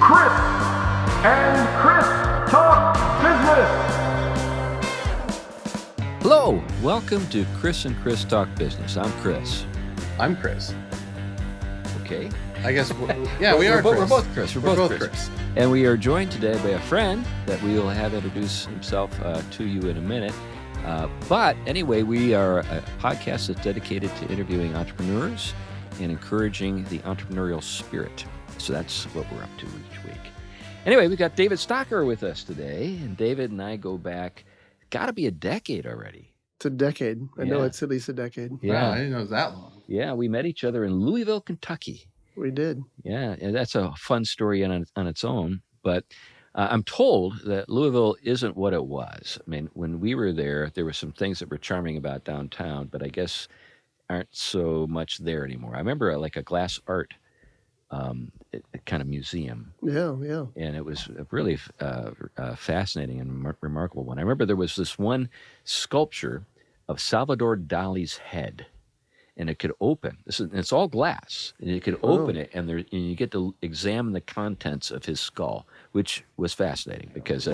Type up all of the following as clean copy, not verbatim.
Chris and Chris Talk Business. Hello, welcome to Chris and Chris Talk Business. I'm Chris. I'm Chris. Okay. I guess, we We're are Chris. We're both Chris. We're both Chris. And we are joined today by a friend that we will have introduce himself to you in a minute. But anyway, we are a podcast that's dedicated to interviewing entrepreneurs and encouraging the entrepreneurial spirit. So that's what we're up to each week. Anyway, we've got David Stocker with us today. And David and I go back, got to be a decade already. It's a decade. I know Yeah. it's at least a decade. Wow, I didn't know it was that long. Yeah, we met each other in Louisville, Kentucky. We did. Yeah, and that's a fun story on its own. But I'm told that Louisville isn't what it was. I mean, when we were there were some things that were charming about downtown, but I guess aren't so much there anymore. I remember like a glass art kind of museum. Yeah. And it was a really fascinating and remarkable one. I remember there was this one sculpture of Salvador Dali's head, and it could open. It's all glass, and you could open it, and you get to examine the contents of his skull, which was fascinating because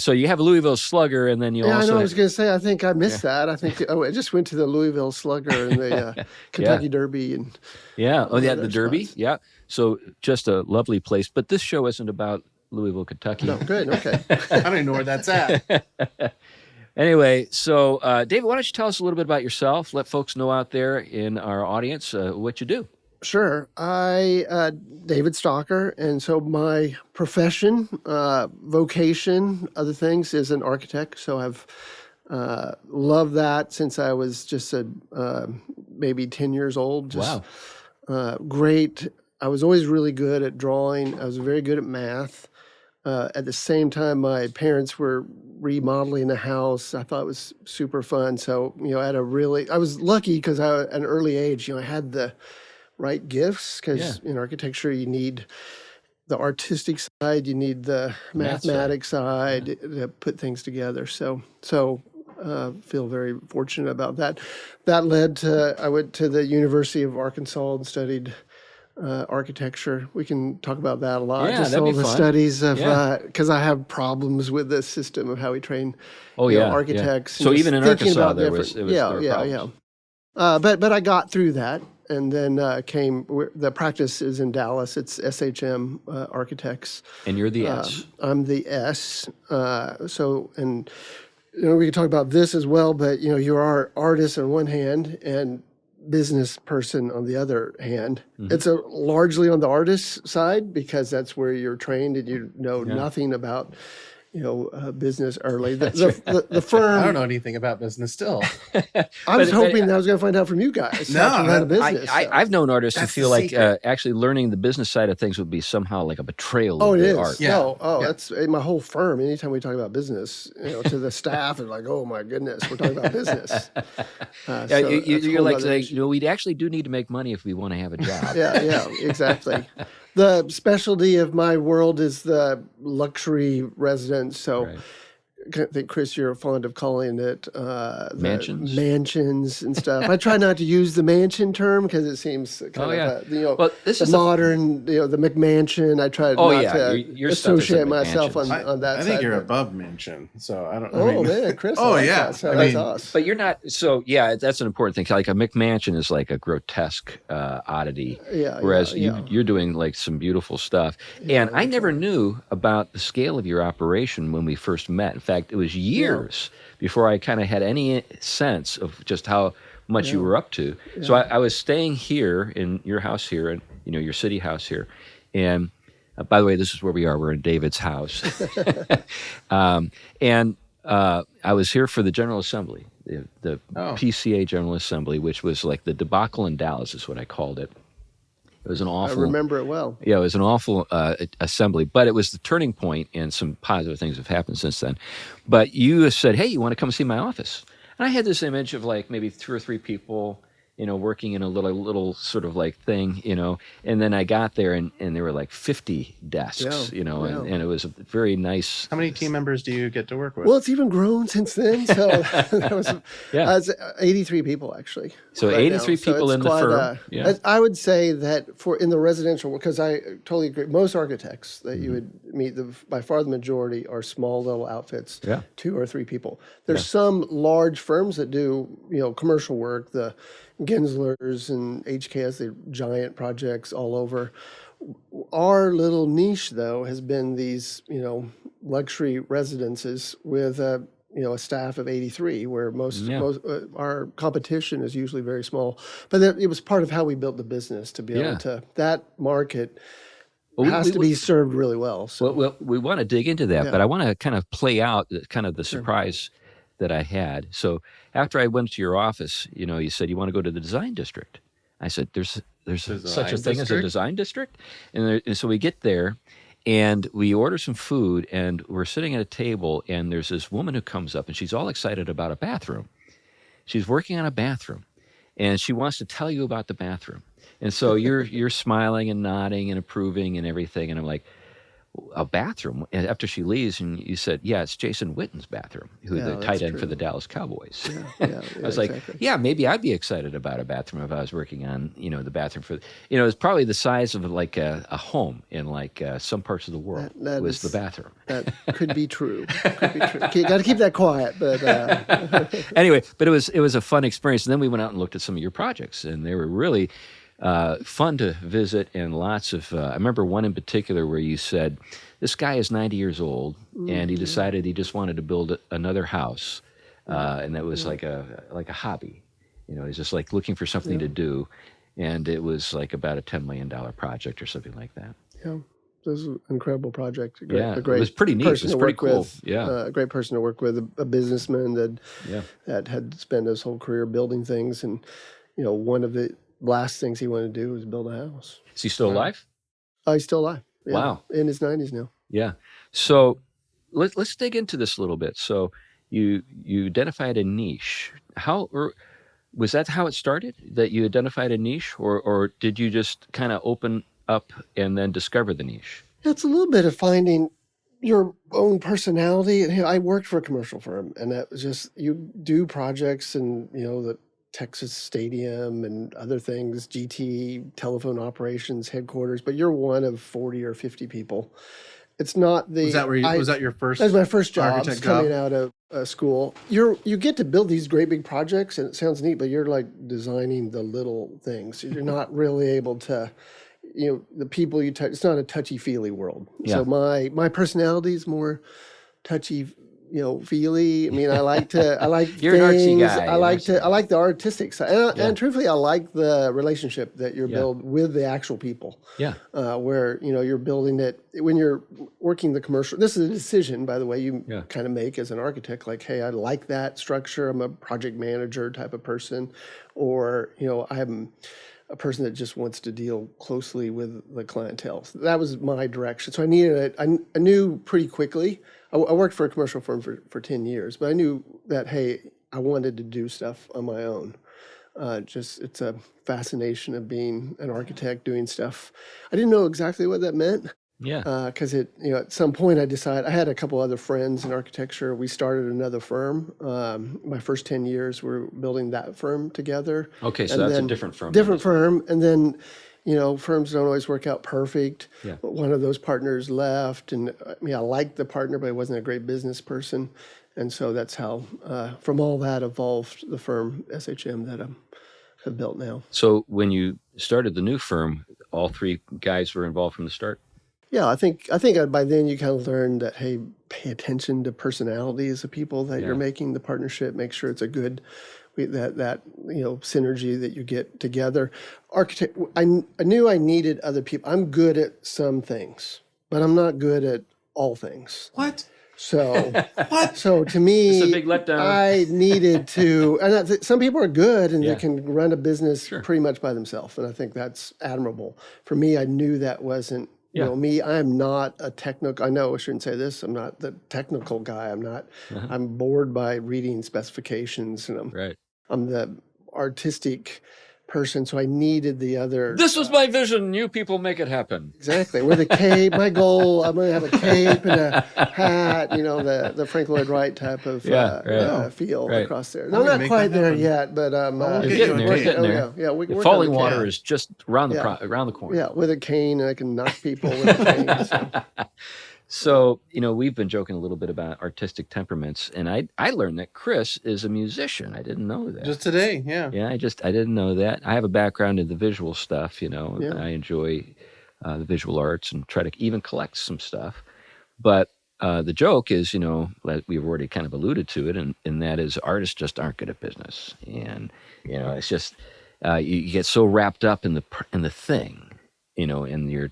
so you have Louisville Slugger, and then you also. I know. I was going to say. I think I missed that. I think. I just went to the Louisville Slugger and the Kentucky Derby and. Yeah. Oh, yeah. The other Derby. spots. Yeah. So just a lovely place, but this show isn't about Louisville, Kentucky. No, good. Okay. I don't even know where that's at. Anyway, so David, why don't you tell us a little bit about yourself? Let folks know out there in our audience what you do. Sure. David Stocker, and so my profession, vocation, other things is an architect. So I've loved that since I was just maybe 10 years old. Wow. Great. I was always really good at drawing. I was very good at math. At the same time, my parents were remodeling the house. I thought it was super fun. So, I was lucky because at an early age, I had the right gifts because in architecture, you need the artistic side, you need the mathematics side to put things together. So feel very fortunate about that. That led to, I went to the University of Arkansas and studied architecture. We can talk about that a lot. Yeah, just that'd all be the fun. studies of because I have problems with the system of how we train architects. So and even in thinking Arkansas, about there was problems. But I got through that, and then the practice is in Dallas. It's SHM Architects. And you're the S. I'm the S. We can talk about this as well, but you are artist on one hand and business person on the other hand. Mm-hmm. It's largely on the artist side because that's where you're trained and you know nothing about business early. The firm. I don't know anything about business still. I was hoping that I was going to find out from you guys. No, how to run a business. I've known artists who That's feel the like secret. actually learning the business side of things would be somehow like a betrayal Oh, of it the is. art. Yeah. That's my whole firm. Anytime we talk about business, to the staff, they're like, "Oh my goodness, we're talking about business." You're like, we actually do need to make money if we want to have a job. Yeah, exactly. The specialty of my world is the luxury residence. So Right. I think, Chris, you're fond of calling it the Mansions? mansions and stuff. I try not to use the mansion term because it seems kind of Well, this the is modern, the McMansion. I try not to your stuff is associate a myself McMansions. on that I side. think you're but- above mention, so I don't. Oh man, Chris. Oh, I like yeah. that. So I that's mean- us. But you're not. So yeah, that's an important thing. Like a McMansion is like a grotesque oddity, whereas you're doing like some beautiful stuff. And I never knew about the scale of your operation when we first met. In fact, it was years before I kind of had any sense of just how much you were up to. So I was staying here in your house here, and your city house here, and. By the way, this is where we are. We're in David's house. And I was here for the General Assembly, the PCA General Assembly, which was like the debacle in Dallas is what I called it. It was an awful... I remember it well. Yeah, it was an awful assembly, but it was the turning point, and some positive things have happened since then. But you said, hey, you want to come see my office? And I had this image of like maybe 2 or 3 people working in a little sort of like thing, and then I got there and there were like 50 desks, and it was a very nice. How many team members do you get to work with? Well, it's even grown since then. So that was, Yeah. it's 83 people actually. So right 83 now. So people it's in the quite, firm. Yeah. I would say that in the residential, because I totally agree, most architects that you would meet, by far the majority are small little outfits, Yeah. 2 or 3 people. There's some large firms that do, commercial work, the Genslers and HKS, the giant projects all over. Our little niche, though, has been these, luxury residences with a staff of 83, where most our competition is usually very small. But it was part of how we built the business to be able to. That market has to be served really well. So. Well, we want to dig into that, but I want to kind of play out kind of the surprise that I had. So after I went to your office, you said you want to go to the design district. I said, there's such a thing as a design district? And so we get there and we order some food and we're sitting at a table and there's this woman who comes up and she's all excited about a bathroom. She's working on a bathroom and she wants to tell you about the bathroom. And so you're smiling and nodding and approving and everything. And I'm like, a bathroom? And after she leaves, and you said, yeah, it's Jason Witten's bathroom, the tight end for the Dallas Cowboys. Yeah, I was like, yeah, maybe I'd be excited about a bathroom if I was working on, the bathroom for, it's probably the size of like a home in like some parts of the world was the bathroom. That could be true. Could be true. You got to keep that quiet, but anyway, but it was a fun experience. And then we went out and looked at some of your projects, and they were really fun to visit, and lots of. I remember one in particular where you said, "This guy is 90 years old, and he decided he just wanted to build another house, and that was like a hobby. He's just like looking for something to do, and it was like about a $10 million project or something like that." Yeah, this is an incredible project. It was pretty neat. It was pretty cool. A great person to work with, a businessman that had spent his whole career building things, and one of the last things he wanted to do was build a house. Is he still alive? He's still alive. Yeah. Wow. In his 90s now. Yeah. So let's dig into this a little bit. So you identified a niche. Was that how it started, that you identified a niche, or did you just kind of open up and then discover the niche? It's a little bit of finding your own personality. I worked for a commercial firm, and that was just, you do projects and, the Texas Stadium and other things, GT, telephone operations, headquarters, but you're one of 40 or 50 people. It's not the... Was that your first? That was my first job architect coming job? out of school. You get to build these great big projects, and it sounds neat, but you're like designing the little things. You're not really able to... the people you touch, it's not a touchy-feely world. Yeah. So my personality is more touchy, feely. I mean, I like You're things. an artsy guy. I like the artistic side. And truthfully, I like the relationship that you build with the actual people. Yeah. Where, you're building it when you're working the commercial. This is a decision, by the way, you kind of make as an architect, like, hey, I like that structure. I'm a project manager type of person. Or, I'm a person that just wants to deal closely with the clientele. So that was my direction. So I needed it. I knew pretty quickly. I worked for a commercial firm for 10 years, but I knew that, hey, I wanted to do stuff on my own. It's a fascination of being an architect, doing stuff. I didn't know exactly what that meant. Yeah. Because at some point I decided, I had a couple other friends in architecture. We started another firm. My first 10 years, we were building that firm together. Okay, so that's a different firm. Different firm. And then, firms don't always work out perfect. Yeah. But one of those partners left. And I liked the partner, but he wasn't a great business person. And so that's how, from all that evolved the firm SHM that I have built now. So when you started the new firm, all 3 guys were involved from the start? Yeah, I think by then you kind of learned that, hey, pay attention to personalities of people that you're making the partnership. Make sure it's a good that synergy that you get together. Architect, I knew I needed other people. I'm good at some things, but I'm not good at all things. What? So So to me, it's a big letdown. I needed to. And some people are good and they can run a business pretty much by themselves, and I think that's admirable. For me, I knew that wasn't. Me, I'm not a technical, I know I shouldn't say this, I'm not the technical guy. I'm not, I'm bored by reading specifications, and I'm the artistic person, so I needed the other. This was my vision. You people make it happen. Exactly. With a cape, my goal, I'm going to have a cape and a hat, you know, the Frank Lloyd Wright type of feel across there. No, I'm not quite there yet, but you're getting there. You're getting there. Yeah, the falling water is just around the corner. Yeah, with a cane, I can knock people with a cane. So. So, you know, we've been joking a little bit about artistic temperaments, and I learned that Chris is a musician. I didn't know that. Just today, yeah. Yeah, I didn't know that. I have a background in the visual stuff, you know. Yeah. I enjoy the visual arts and try to even collect some stuff. But the joke is, you know, like we've already kind of alluded to it, and that is artists just aren't good at business. And, you know, it's just you get so wrapped up in the thing, you know, and your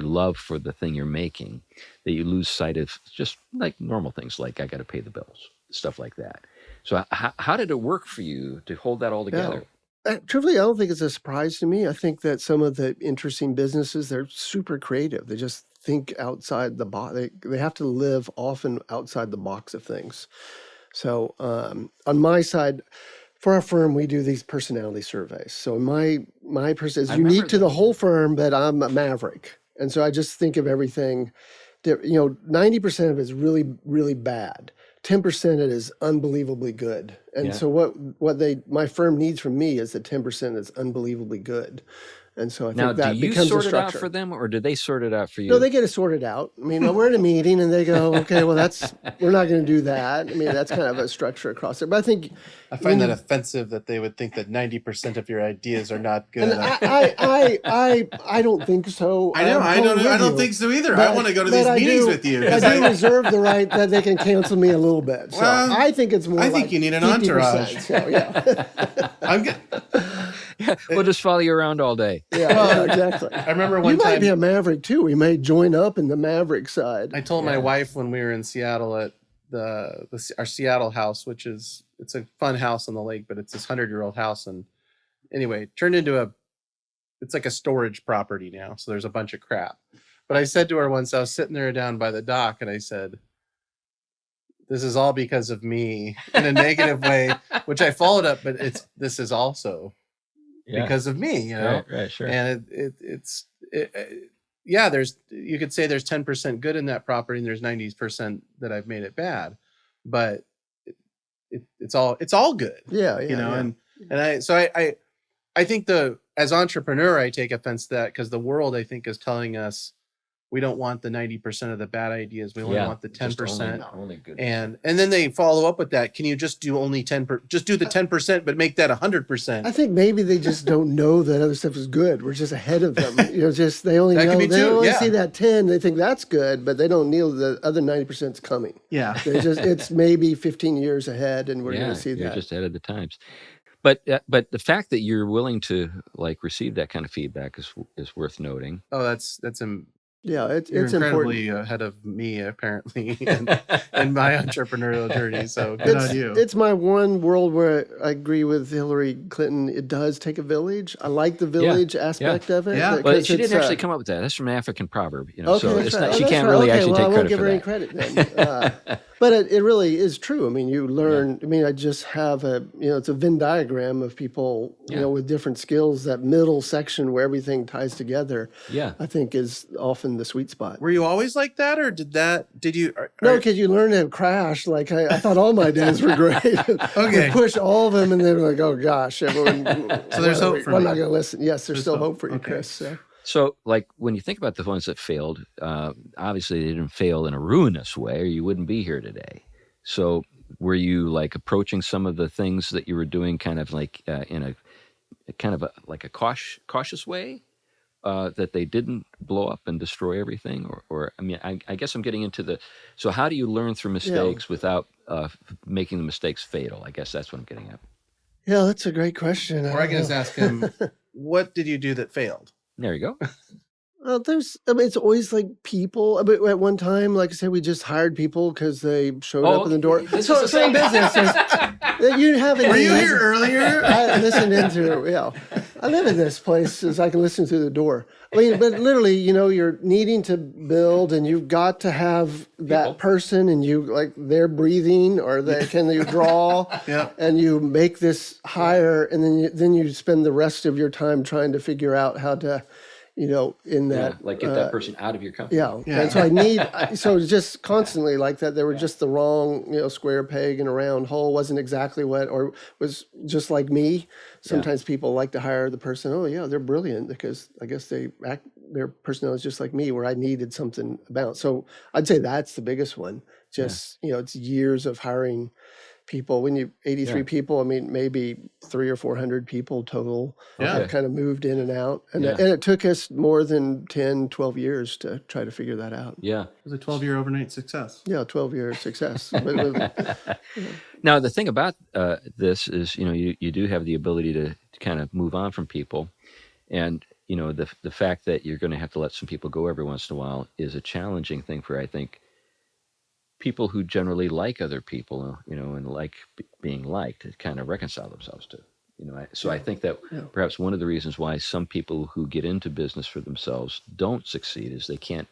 love for the thing you're making, that you lose sight of just like normal things, like I got to pay the bills, stuff like that. So how did it work for you to hold that all together? Yeah. Truthfully, I don't think it's a surprise to me. I think that some of the interesting businesses, they're super creative. They just think outside the box. They have to live often outside the box of things. So on my side, for our firm, we do these personality surveys. So my person is unique to the whole firm, but I'm a maverick. And so I just think of everything, you know, 90% of it is really, really bad. 10% it is unbelievably good. And so what my firm needs from me is the 10% that's unbelievely good. And so I think that becomes a structure. Now, do you sort it out for them, or do they sort it out for you? No, they get it sorted out. I mean, we're in a meeting and they go, okay, well, we're not going to do that. I mean, that's kind of a structure across it. But I think I find that offensive that they would think that 90% of your ideas are not good. And I don't think so. I know. I don't think so either. But I want to go to these meetings with you. I do reserve the right that they can cancel me a little bit. So I think it's more. I think you need an entourage. So, yeah. I'm good. Yeah, we'll just follow you around all day. Yeah, exactly. I remember one time. You might be a maverick too. We may join up in the maverick side. I told my wife when we were in Seattle at our Seattle house, which is, it's a fun house on the lake, but it's this 100-year-old house. And anyway, it turned into it's like a storage property now. So there's a bunch of crap. But I said to her once, I was sitting there down by the dock, and I said, this is all because of me, in a negative way, which I followed up, but this is also because of me, you know? Right, sure. And you could say there's 10% good in that property and there's 90% that I've made it bad, but it's all good. Yeah. You know, and I think as entrepreneur, I take offense to that, because the world, I think, is telling us we don't want the 90% of the bad ideas. We only want the 10%. Only good. And then they follow up with that. Can you just do only 10%? Just do the 10%, but make that 100%. I think maybe they just don't know that other stuff is good. We're just ahead of them. You know, just they only see that 10. They think that's good, but they don't know the other 90% is coming. Yeah, it's maybe 15 years ahead, and we're going to see that. You're just ahead of the times. But the fact that you're willing to like receive that kind of feedback is worth noting. Oh, that's Yeah, it's incredibly important. ahead of me, apparently, in my entrepreneurial journey. So good on you. It's my one world where I agree with Hillary Clinton. It does take a village. I like the village aspect of it. Yeah, but she didn't actually come up with that. That's from an African proverb, you know. Okay, so it's right. not, she can't really actually take credit for that. I won't give her any credit then. But it really is true. I mean, you learn. I mean, I just have it's a Venn diagram of people, you know, with different skills. That middle section where everything ties together, I think is often the sweet spot. Were you always like that, or did you? No, because you learn to crash. Like I thought all my days were great. Okay. Push all of them, and they were like, oh gosh, everyone. So there's hope for me. I'm not going to listen. Yes, there's still hope for you, Chris. So, like, when you think about the ones that failed, obviously they didn't fail in a ruinous way, or you wouldn't be here today. So, were you like approaching some of the things that you were doing, kind of like in a kind of like a cautious way, that they didn't blow up and destroy everything? Or I mean, I guess I'm getting into so how do you learn through mistakes without making the mistakes fatal? I guess that's what I'm getting at. Yeah, that's a great question. Or I can just ask him, what did you do that failed? There you go. Well, it's always like people. At one time, like I said, we just hired people because they showed up in the door. So same business. You haven't. Were you here earlier? I listened into I live in this place as I can listen through the door. I mean, but literally, you're needing to build, and you've got to have that person, and you like they're breathing, or can you draw, and you make this hire, and then you spend the rest of your time trying to figure out how to, in that like get that person out of your company. Yeah. And so just constantly like that. They were just the wrong, square peg in a round hole. Wasn't exactly or was just like me. Sometimes people like to hire the person. Oh yeah, they're brilliant because I guess their personality is just like me, where I needed something about. So I'd say that's the biggest one. Just, it's years of hiring people. When you 83 people, I mean, maybe 300 or 400 people total have kind of moved in and out. And it took us more than 10, 12 years to try to figure that out. Yeah. It was a 12-year overnight success. Yeah, 12-year success. Now, the thing about this is, you do have the ability to kind of move on from people. And, the fact that you're going to have to let some people go every once in a while is a challenging thing for, I think, people who generally like other people, and like being liked, to kind of reconcile themselves to. So I think that perhaps one of the reasons why some people who get into business for themselves don't succeed is they can't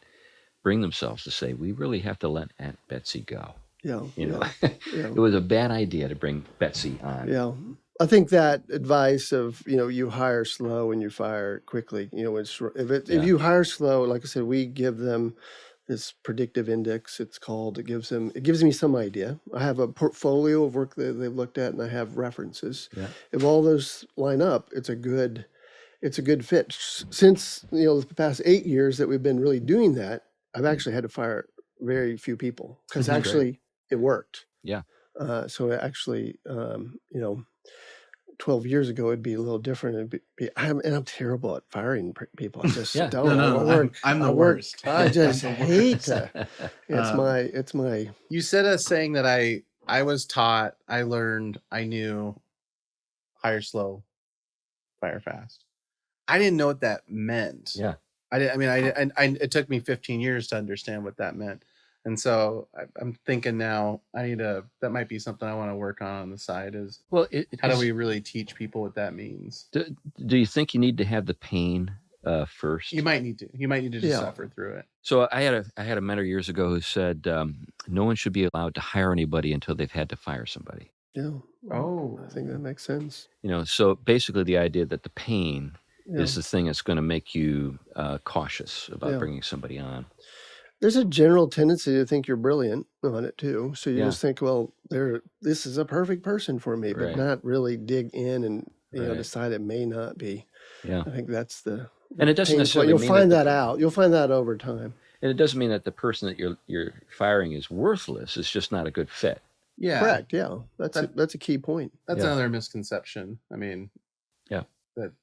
bring themselves to say, we really have to let Aunt Betsy go. It was a bad idea to bring Betsy on. Yeah. I think that advice of, you hire slow and you fire quickly, if you hire slow, like I said, we give them this predictive index, it's called. It gives me some idea. I have a portfolio of work that they've looked at, and I have references. Yeah. If all those line up, it's a good fit. Since the past 8 years that we've been really doing that, I've actually had to fire very few people because actually it worked. Yeah. So actually, 12 years ago, it'd be a little different. I'm terrible at firing people. I just don't. I'm the worst. I just hate to. It's my. You said a saying that I was taught, I learned, I knew, hire slow, fire fast. I didn't know what that meant. Yeah. It took me 15 years to understand what that meant. And so I'm thinking now that might be something I want to work on the side is, how do we really teach people what that means? Do you think you need to have the pain first? You might need to just suffer through it. So I had a mentor years ago who said, no one should be allowed to hire anybody until they've had to fire somebody. Yeah. Oh, I think that makes sense. So basically the idea that the pain is the thing that's going to make you cautious about bringing somebody on. There's a general tendency to think you're brilliant on it too. So you just think, well, this is a perfect person for me, but not really dig in and decide it may not be. Yeah. I think that's and it doesn't necessarily mean you'll find that out. You'll find that over time. And it doesn't mean that the person that you're firing is worthless. It's just not a good fit. Yeah. Correct. Yeah. That's a key point. That's another misconception. I mean, that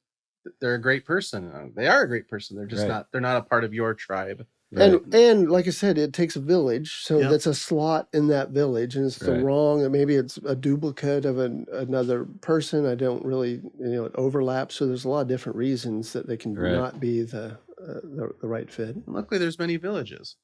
they're a great person. They are a great person. They're just they're not a part of your tribe. Right. And like I said, it takes a village. So that's a slot in that village, and it's the wrong. Maybe it's a duplicate of another person. I don't really, it overlaps. So there's a lot of different reasons that they can not be the right fit. Luckily, there's many villages.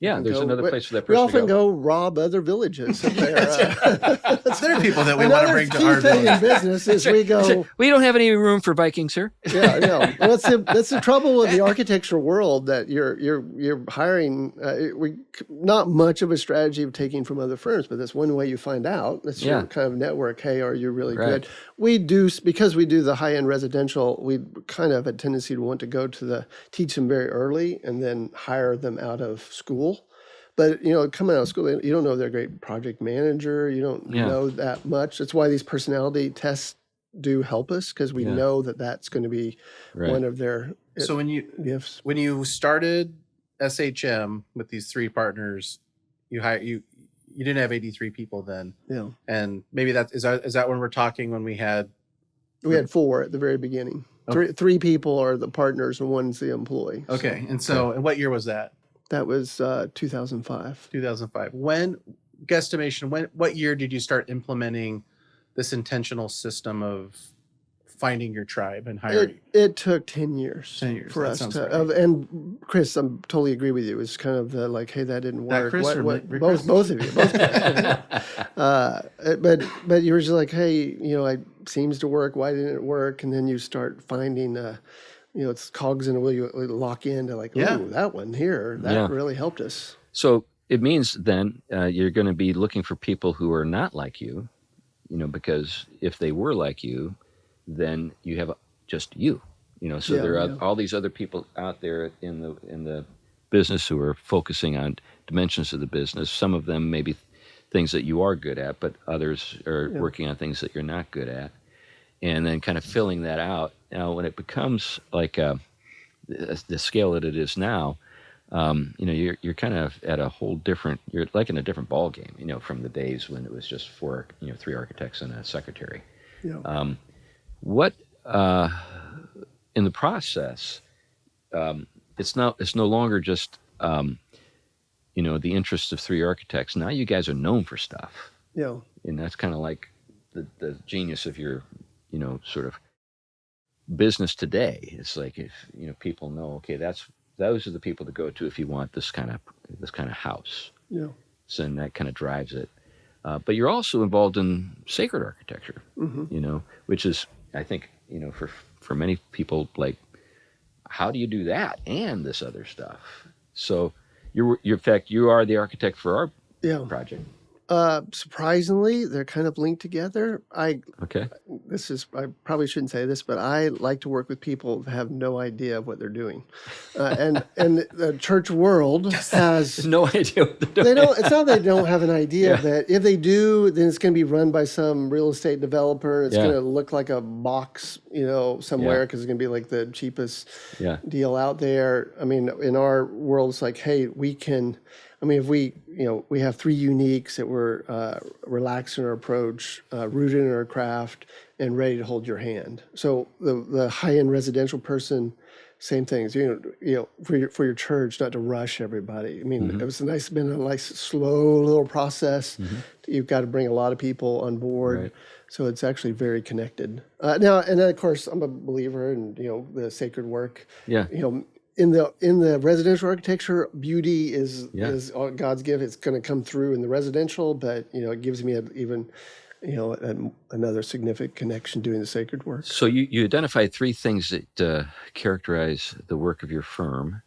Yeah, there's another place for that person. We often go rob other villages. There are people that we want to bring to our village. In business is we go. We don't have any room for Vikings here. Yeah. Well, that's the trouble with the architecture world, that you're hiring. Not much of a strategy of taking from other firms, but that's one way you find out. That's your kind of network. Hey, are you really good? We do, because we do the high end residential. We kind of have a tendency to want to go to teach them very early and then hire them out of school. But, coming out of school, you don't know they're a great project manager. You don't know that much. That's why these personality tests do help us, because we know that that's going to be one of their gifts. When you started SHM with these three partners, you didn't have 83 people then. Yeah. And maybe is that when we're talking when we had 4 at the very beginning. Okay. Three people are the partners and one's the employee. Okay. So, and what year was that? That was 2005. 2005. What year did you start implementing this intentional system of finding your tribe and hiring? It took 10 years. 10 years for us to. And Chris, I'm totally agree with you. It's kind of hey, that didn't work. Chris both of you. Both. But you were just like, hey, I seems to work? Why didn't it work? And then you start finding, it's cogs in a wheel. You lock into like, Yeah. oh, that one here, that really helped us. So it means then you're going to be looking for people who are not like you, because if they were like you, then you have just you, So there are all these other people out there in the business who are focusing on dimensions of the business. Some of them maybe things that you are good at, but others are working on things that you're not good at, and then kind of filling that out. Now, when it becomes like the scale that it is now, you're kind of at a whole different. You're like in a different ball game, from the days when it was just three architects and a secretary. Yeah. What in the process, it's no longer just the interests of three architects. Now you guys are known for stuff. Yeah. And that's kind of like the genius of your sort of business today. It's like if people know, okay, those are the people to go to if you want this kind of house. Yeah. So and that kind of drives it. But you're also involved in sacred architecture, which is, I think, for many people, like, how do you do that and this other stuff? So you're in fact, you are the architect for our project. Surprisingly, they're kind of linked together. Okay. I probably shouldn't say this, but I like to work with people that have no idea of what they're doing. And the church world has no idea what they're doing. It's not that they don't have an idea, but if they do, then it's going to be run by some real estate developer. It's going to look like a box, somewhere, because it's going to be like the cheapest deal out there. I mean, in our world, it's like, hey, if we have three uniques that we're relaxed in our approach, rooted in our craft, and ready to hold your hand. So the high-end residential person, same things. For your church, not to rush everybody. I mean, it was been a nice, slow little process. You've got to bring a lot of people on board. Right. So it's actually very connected. Now, and then of course, I'm a believer in the sacred work. Yeah. In the residential architecture, beauty is God's gift. It's going to come through in the residential, but it gives me another significant connection doing the sacred work. So you identified three things that characterize the work of your firm,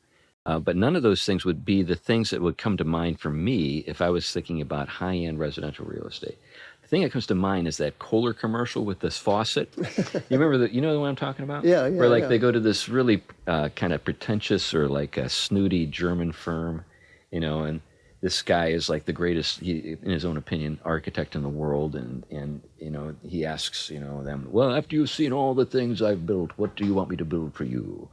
but none of those things would be the things that would come to mind for me if I was thinking about high-end residential real estate. The thing that comes to mind is that Kohler commercial with this faucet. You remember the one I'm talking about? Yeah. Where they go to this really kind of pretentious or like a snooty German firm, and this guy is like the greatest, in his own opinion, architect in the world, and he asks them, well, after you've seen all the things I've built, what do you want me to build for you?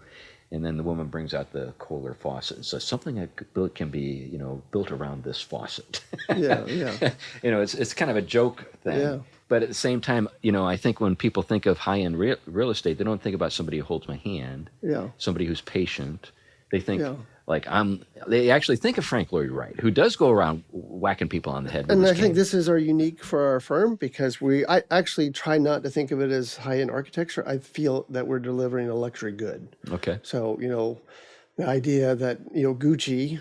And then the woman brings out the Kohler faucet and says, something I built can be, built around this faucet. Yeah. It's kind of a joke thing. Yeah. But at the same time, I think when people think of high-end real estate, they don't think about somebody who holds my hand, somebody who's patient. They think they actually think of Frank Lloyd Wright, who does go around whacking people on the head. And I think this is our unique for our firm, because I actually try not to think of it as high-end architecture. I feel that we're delivering a luxury good. Okay. So, the idea that, Gucci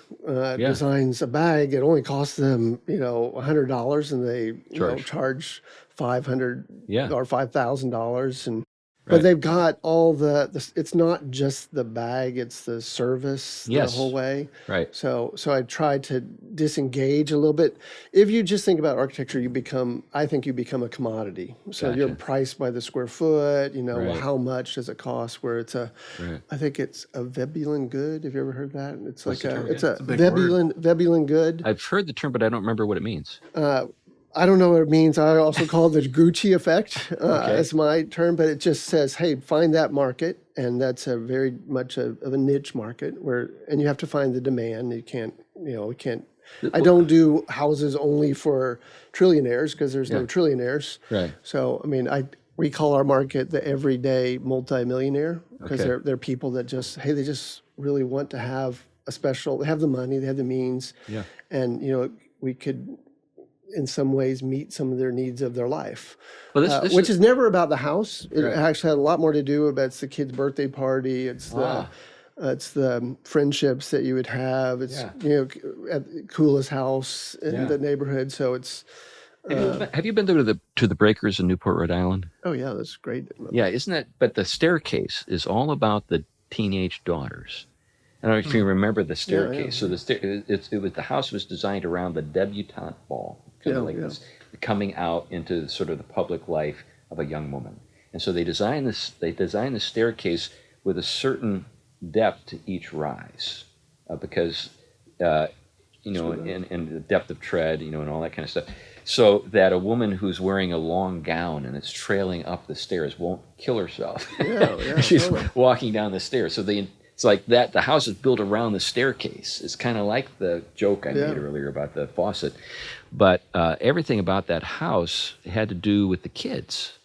designs a bag, it only costs them, $100, and they charge $500 or $5,000. And but they've got all it's not just the bag, it's the service the whole way. Right. So I try to disengage a little bit. If you just think about architecture, I think you become a commodity. So you're priced by the square foot, how much does it cost, where it's I think it's a Vebulon good. Have you ever heard that? It's like it's a Vebulon good. I've heard the term, but I don't remember what it means. I don't know what it means. I also call it the Gucci effect. That's my term, but it just says, hey, find that market. And that's a very much of a niche market and you have to find the demand. You can't. I don't do houses only for trillionaires, because there's no trillionaires. Right. So, we call our market the everyday multimillionaire, because they're people that they just really want to have they have the money, they have the means. Yeah. And, we could, in some ways, meet some of their needs of their life, which is never about the house. It actually had a lot more to do about it's the kid's birthday party. It's the friendships that you would have. It's at the coolest house in the neighborhood. So it's Have you been to the Breakers in Newport, Rhode Island? Oh yeah, that's great. Yeah, isn't that? But the staircase is all about the teenage daughters. I don't know if you remember the staircase. Yeah. So the house was designed around the debutante ball, kind of like this, coming out into sort of the public life of a young woman. And so they designed the staircase with a certain depth to each rise, because and the depth of tread, and all that kind of stuff, so that a woman who's wearing a long gown and it's trailing up the stairs won't kill herself. She's walking down the stairs. So it's like that. The house is built around the staircase. It's kind of like the joke I made earlier about the faucet, but everything about that house had to do with the kids.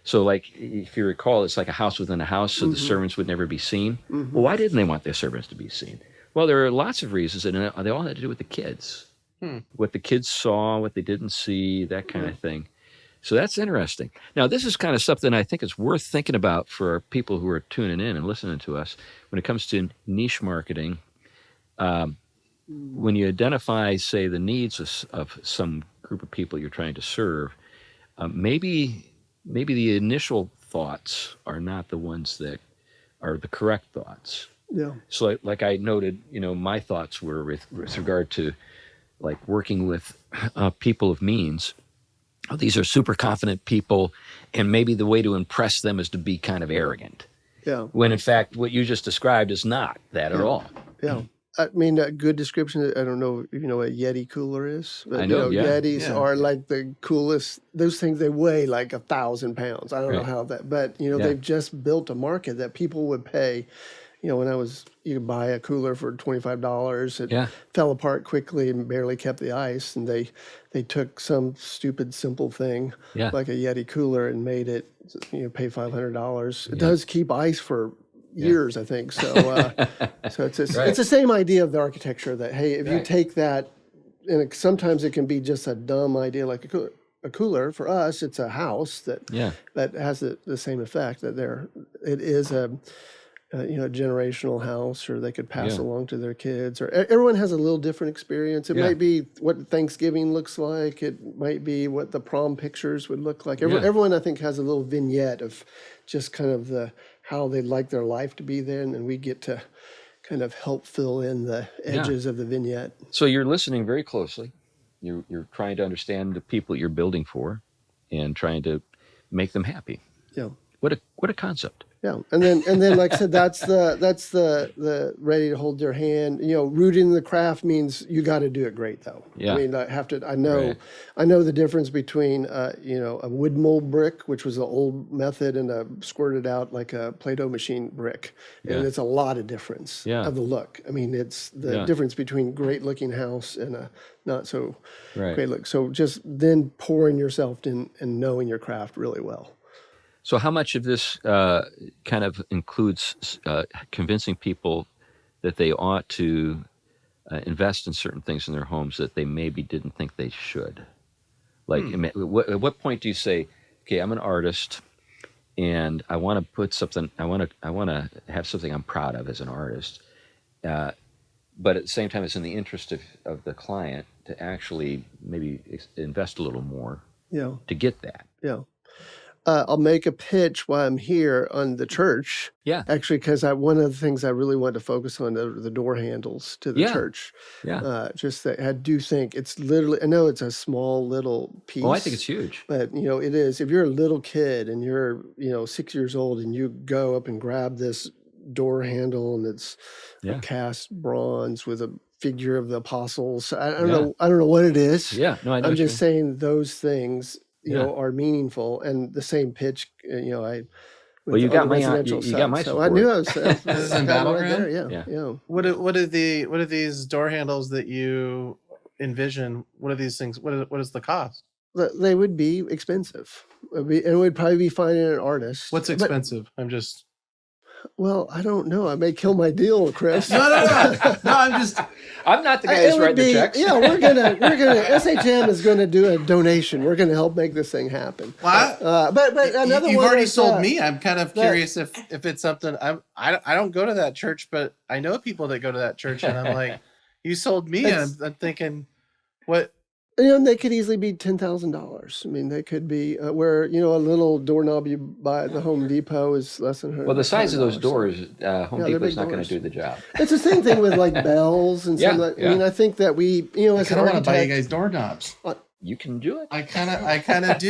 So, like, if you recall, it's like a house within a house, so the servants would never be seen. Well, why didn't they want their servants to be seen? Well, there are lots of reasons, and they all had to do with the kids. What the kids saw, what they didn't see, that kind of thing. So that's interesting. Now, this is kind of something I think is worth thinking about for people who are tuning in and listening to us. When it comes to niche marketing, when you identify, say, the needs of some group of people you're trying to serve, maybe the initial thoughts are not the ones that are the correct thoughts. Yeah. So like I noted, my thoughts were with regard to like working with people of means. Oh, these are super confident people, and maybe the way to impress them is to be kind of arrogant. Yeah. When in fact, what you just described is not that at all. Yeah. I mean, a good description, I don't know if you know what a Yeti cooler is. But, I know, Yetis are like the coolest. Those things, they weigh like 1,000 pounds. I don't know how that, but, they've just built a market that people would pay. When you could buy a cooler for $25. It fell apart quickly and barely kept the ice. And they took some stupid, simple thing like a Yeti cooler and made it, pay $500. It does keep ice for years, I think. So, so it's the same idea of the architecture that, hey, if you take that, and sometimes it can be just a dumb idea like a cooler. A cooler for us, it's a house that has the same effect. That it is a generational house, or they could pass along to their kids. Or everyone has a little different experience. It might be what Thanksgiving looks like. It might be what the prom pictures would look like. Everyone, I think, has a little vignette of just kind of how they'd like their life to be there, and then we get to kind of help fill in the edges of the vignette. So you're listening very closely. You're trying to understand the people you're building for, and trying to make them happy. Yeah. What a concept. Yeah, and then like I said, that's the ready to hold their hand. Rooted in the craft means you got to do it great, though. Yeah. I mean, I know the difference between a wood mold brick, which was the old method, and a squirted out like a Play-Doh machine brick, and it's a lot of difference of the look. I mean, it's the difference between great looking house and a not so great look. So just then pouring yourself in and knowing your craft really well. So how much of this kind of includes convincing people that they ought to invest in certain things in their homes that they maybe didn't think they should? Like, at what point do you say, okay, I'm an artist, and I want to put something, I want to have something I'm proud of as an artist, but at the same time, it's in the interest of the client to actually maybe invest a little more to get that. Yeah. I'll make a pitch while I'm here on the church. Yeah. Actually, because one of the things I really want to focus on are the door handles to the church. Yeah. Just that I do think it's literally, I know it's a small little piece. Oh, I think it's huge. But, it is. If you're a little kid and you're, 6 years old and you go up and grab this door handle and it's cast bronze with a figure of the apostles. I don't know what it is. Yeah. No, I know. I'm just saying those things are meaningful, and the same pitch, well, you got my you got my support. So I knew I was. This is in Battleground. Right there, yeah. What are these door handles that you envision? What are these things? What is the cost? They would be expensive. It would probably be finding an artist. What's expensive? Well, I don't know. I may kill my deal, Chris. No. I'm not the guy who's writing the checks. Yeah, we're gonna SHM is gonna do a donation. We're gonna help make this thing happen. What? But another you've one already is, sold me. I'm kind of curious if it's something. I don't go to that church, but I know people that go to that church, and I'm like, you sold me, and I'm thinking, what? they could easily be $10,000. I mean, they could be where a little doorknob you buy at the Home Depot is less than $100. Well, the size of those so- doors, Home they're Depot's big not going doors. to do the job. It's the same thing with like bells and Yeah, some of that. yeah. I mean, I think that we, as I an don't want to buy you architect, guys doorknobs. You can do it. I kind of do.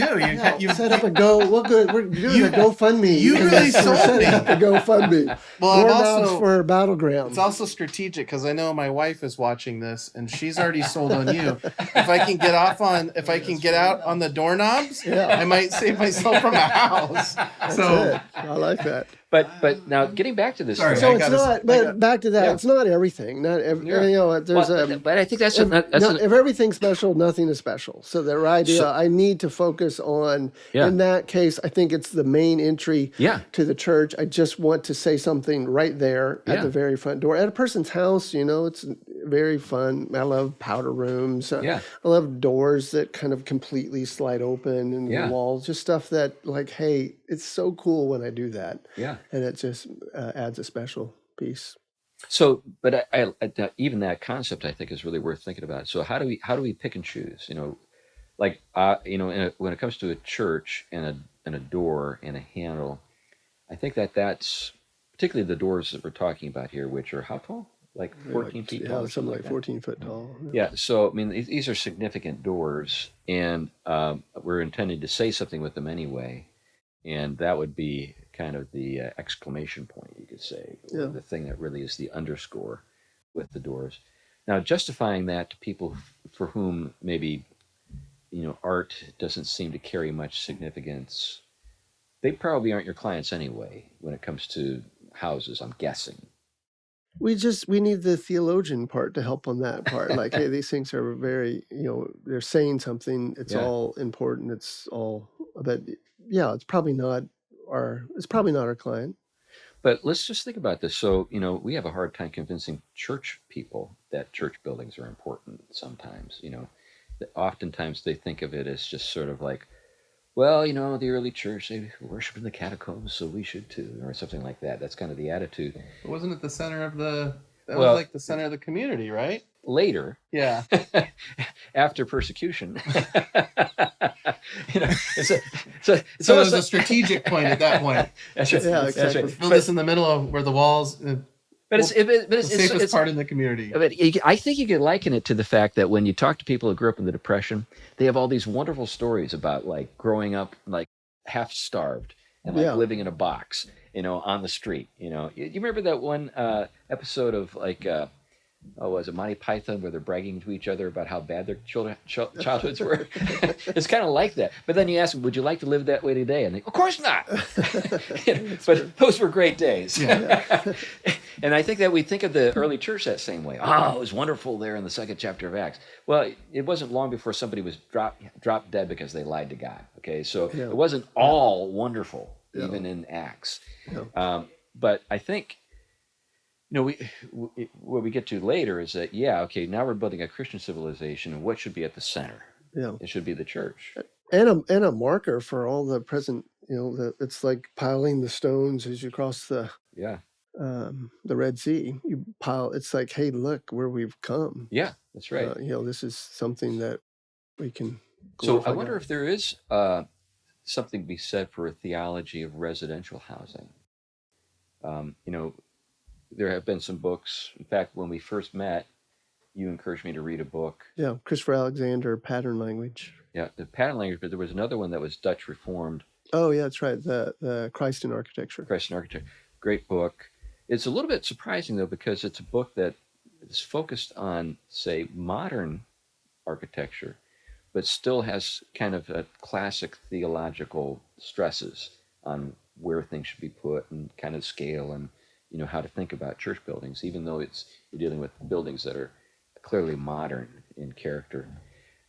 You set up a we're doing a GoFundMe. You really We're sold setting me. up a GoFundMe. Well, I'm Doorknobs also- for Battleground. It's also strategic because I know my wife is watching this and she's already sold on you. If I can get out on the doorknobs, I might save myself from a house. That's it. I like that. But now getting back to this, Sorry, So I it's gotta- not. But back to that, Yeah. it's not everything. Not every. Yeah. There's but I think that's if, that's if everything's special, nothing is special. So their idea, I need to focus on. Yeah. In that case, I think it's the main entry to the church. I just want to say something right there at the very front door. At a person's house, it's very fun. I love powder rooms. I love doors that kind of completely slide open and walls. Just stuff that, like, hey, it's so cool when I do that. Yeah. And it just adds a special piece. So, but I even that concept I think is really worth thinking about. So how do we pick and choose? Like when it comes to a church and a door and a handle, I think that's particularly the doors that we're talking about here, which are how tall? Like 14 feet tall. Yeah, something like 14 foot tall. Yeah. So I mean, these are significant doors, and we're intending to say something with them anyway, and that would be kind of the exclamation point, you could say, or the thing that really is the underscore with the doors. Now, justifying that to people for whom maybe art doesn't seem to carry much significance, they probably aren't your clients anyway when it comes to houses, I'm guessing. We need the theologian part to help on that part. Like, hey, these things are very, they're saying something. It's all important. It's all, but it's probably not our client. But let's just think about this. So, we have a hard time convincing church people that church buildings are important sometimes. Oftentimes they think of it as just sort of like, well, the early church, they worship in the catacombs, so we should too, or something like that. That's kind of the attitude. Wasn't it the center of was like the center of the community, right? Later. Yeah. After persecution. So it was a strategic point at that point. That's right. Yeah, exactly. That's right. Build this in the middle of where the walls. But it's the safest part in the community. But I think you could liken it to the fact that when you talk to people who grew up in the Depression, they have all these wonderful stories about like growing up like half starved and like living in a box, on the street. You remember that one episode of like was it Monty Python where they're bragging to each other about how bad their childhoods were? It's kind of like that. But then you ask them, would you like to live that way today? And they, of course not. But those were great days. Yeah. And I think that we think of the early church that same way. Oh, it was wonderful there in the second chapter of Acts. Well, it wasn't long before somebody was dropped dead because they lied to God. Okay, so it wasn't all wonderful, even in Acts. Yeah. But I think, what we get to later is that, now we're building a Christian civilization, and what should be at the center? Yeah. It should be the church. And a marker for all the present, it's like piling the stones as you cross the Red Sea. You pile, it's like, hey, look where we've come. Yeah, that's right. This is something that we can. So I wonder if there is something to be said for a theology of residential housing. There have been some books. In fact, when we first met, you encouraged me to read a book. Yeah, Christopher Alexander, Pattern Language. Yeah, the Pattern Language, but there was another one that was Dutch Reformed. Oh, yeah, that's right. The Christ in Architecture. Christ in Architecture. Great book. It's a little bit surprising, though, because it's a book that is focused on, say, modern architecture, but still has kind of a classic theological stresses on where things should be put and kind of scale and how to think about church buildings, even though you're dealing with buildings that are clearly modern in character.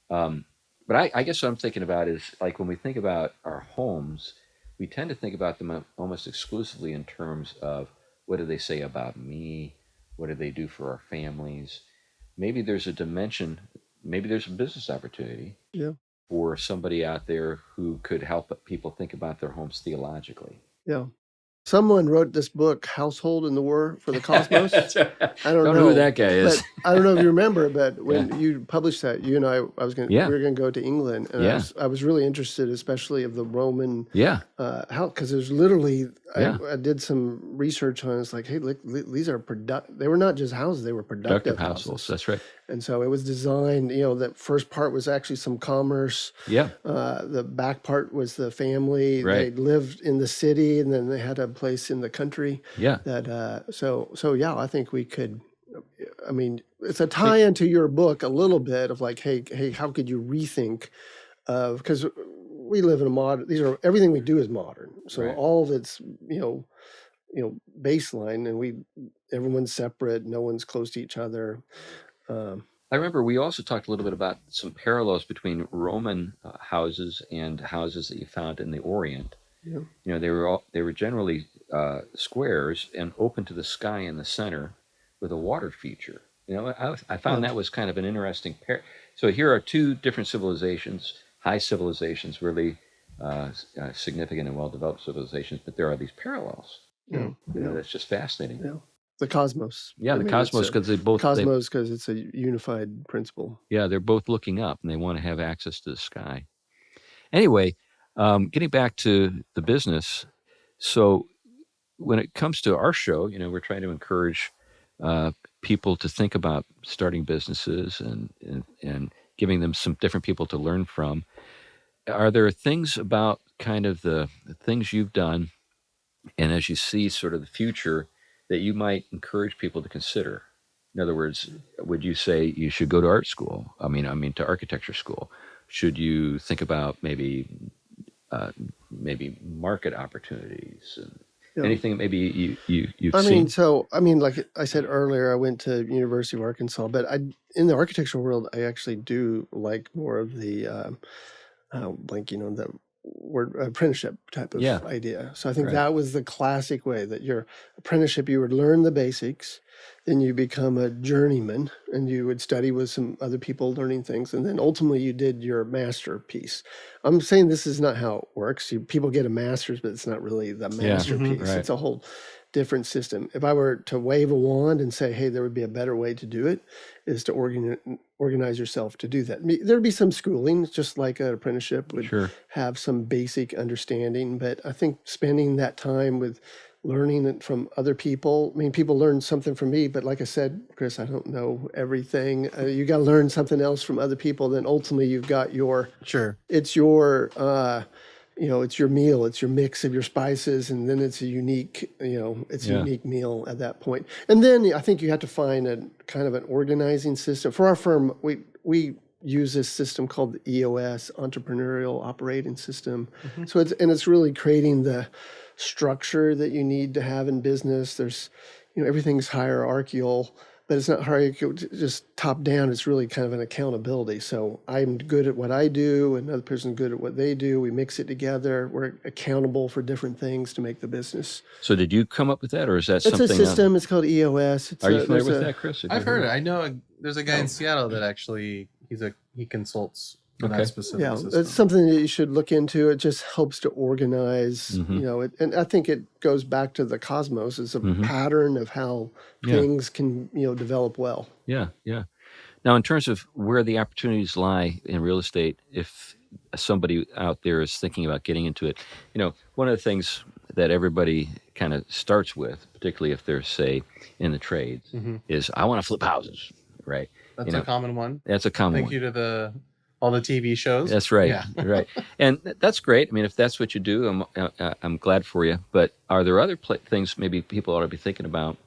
But I guess what I'm thinking about is, like, when we think about our homes, we tend to think about them almost exclusively in terms of what do they say about me? What do they do for our families? Maybe there's a dimension, maybe there's a business opportunity for somebody out there who could help people think about their homes theologically. Yeah. Someone wrote this book, Household in the War for the Cosmos. That's right. I don't know who that guy is. I don't know if you remember, but when Yeah. you published that, you and I was going, Yeah. we were going to go to England, and Yeah. I was really interested, especially of the Roman, Yeah. how, because there's literally, Yeah. I did some research on it. It's like, hey, look, these are they were not just houses, they were productive households. houses. That's right. And so it was designed, that first part was actually some commerce. Yeah. The back part was the family. Right. They lived in the city, and then they had a place in the country. Yeah. That so yeah, I think we could. I mean, it's a tie-in to your book a little bit of like, hey, how could you rethink of, because we live in a modern. Everything we do is modern, so Right. all of it's baseline, and everyone's separate. No one's close to each other. I remember we also talked a little bit about some parallels between Roman houses and houses that you found in the Orient. Yeah. They were generally squares and open to the sky in the center with a water feature. I found that was kind of an interesting pair. So here are two different civilizations, high civilizations, really significant and well-developed civilizations, but there are these parallels. That's just fascinating. Yeah. The cosmos. Yeah, the cosmos, because because it's a unified principle. Yeah, they're both looking up and they want to have access to the sky. Anyway, getting back to the business. So when it comes to our show, we're trying to encourage people to think about starting businesses and giving them some different people to learn from. Are there things about kind of the things you've done, and as you see sort of the future, that you might encourage people to consider? In other words, would you say you should go to art school? I mean to architecture school. Should you think about maybe market opportunities and anything maybe you've seen? Like I said earlier, I went to University of Arkansas, but in the architectural world, I actually do like more of the the word apprenticeship type of idea. So I think that was the classic way that your apprenticeship, you would learn the basics, then you become a journeyman and you would study with some other people learning things. And then ultimately you did your masterpiece. I'm saying this is not how it works. People get a master's, but it's not really the masterpiece. Right. It's a whole different system. If I were to wave a wand and say, hey, there would be a better way to do it, is to organize yourself to do that. There'd be some schooling, just like an apprenticeship would have some basic understanding. But I think spending that time with learning it from other people, people learn something from me, but like I said, Chris, I don't know everything. You got to learn something else from other people. Then ultimately you've got it's your, it's your meal, it's your mix of your spices, and then it's a unique, unique meal at that point. And then I think you have to find a kind of an organizing system. For our firm, we use this system called the EOS, Entrepreneurial Operating System. Mm-hmm. So it's really creating the structure that you need to have in business. There's, everything's hierarchical, but it's not hierarchical just top down. It's really kind of an accountability. So I'm good at what I do, another person's good at what they do. We mix it together. We're accountable for different things to make the business. So did you come up with that, or is that something? It's a system. It's called EOS. Are you familiar with that, Chris? I've heard it. I know there's a guy in Seattle that actually he consults on that specific system. It's something that you should look into. It just helps to organize, and I think it goes back to the cosmos. It's a pattern of how things can, develop well. Yeah. Now, in terms of where the opportunities lie in real estate, if somebody out there is thinking about getting into it, one of the things that everybody kind of starts with, particularly if they're, say, in the trades, is I want to flip houses, right? That's a common one. That's a common one. Thank you to all the TV shows. That's right. Yeah. Right. And that's great. If that's what you do, I'm glad for you. But are there other things maybe people ought to be thinking about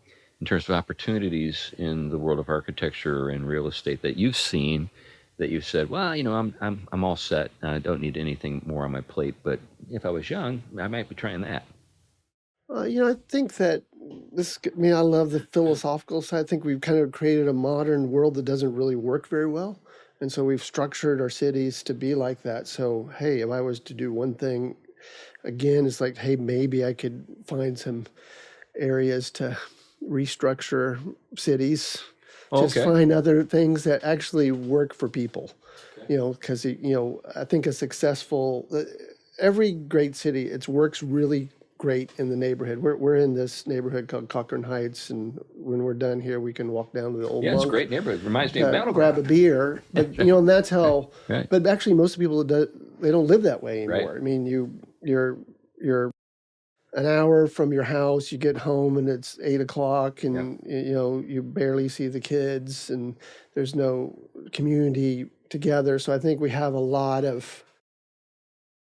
in terms of opportunities in the world of architecture and real estate that you've seen, that you've said, well, I'm all set. I don't need anything more on my plate. But if I was young, I might be trying that. I think that I love the philosophical side. I think we've kind of created a modern world that doesn't really work very well. And so we've structured our cities to be like that. So, hey, if I was to do one thing, again, it's like, hey, maybe I could find some areas to restructure cities. Just find other things that actually work for people. Because, I think a successful, every great city, it works really great in the neighborhood. We're in this neighborhood called Cochran Heights, and when we're done here, we can walk down to the old Yeah, it's a Monk great neighborhood. Reminds me of to Battle grab a Ground. beer. But and that's how. Right. But actually, most people they don't live that way anymore. Right. I mean, you're an hour from your house, you get home and it's 8 o'clock, and you barely see the kids, and there's no community together. So I think we have a lot of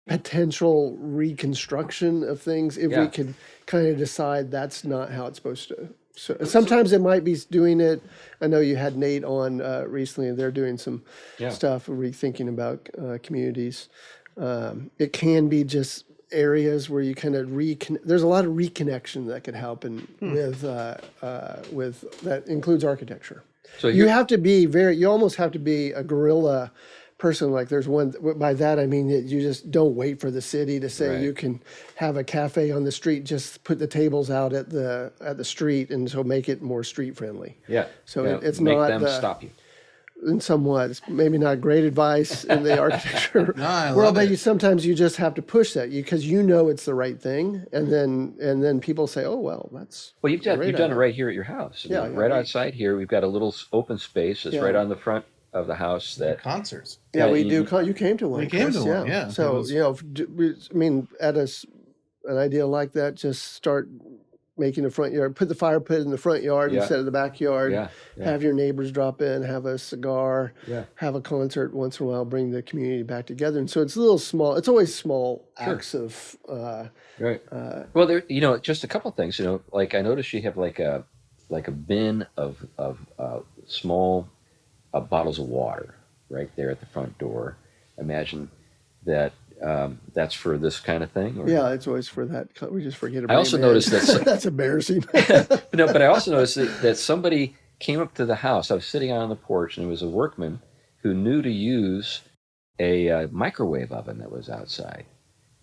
potential reconstruction of things if we could kind of decide that's not how it's supposed to. So sometimes it might be doing it. I know you had Nate on recently, and they're doing some stuff, rethinking about communities. It can be just areas where you kind of there's a lot of reconnection that could happen with that includes architecture. So you have to be you almost have to be a guerrilla person. Like there's one, by that I mean that you just don't wait for the city to say you can have a cafe on the street, just put the tables out at the street, and so make it more street friendly. Yeah. So it's make not them stop you. in somewhat. It's maybe not great advice in the architecture world, but sometimes you just have to push that because it's the right thing, and then people say, "Oh well, that's you've done it right here at your house. Right outside here, we've got a little open space that's right on the front of the house that concerts. Yeah, we do. You came to one. We came to one. Yeah. So at an idea like that, just start making the front yard, put the fire pit in the front yard instead of the backyard. Have your neighbors drop in, have a cigar, have a concert once in a while, bring the community back together. And so it's a little small. It's always small acts of. Well, there, just a couple of things. Like I noticed you have like a bin of small bottles of water right there at the front door. Imagine that. That's for this kind of thing? Or? Yeah, it's always for that. We just forget about it. I also noticed that... That's embarrassing. But I also noticed that somebody came up to the house. I was sitting out on the porch, and it was a workman who knew to use a microwave oven that was outside.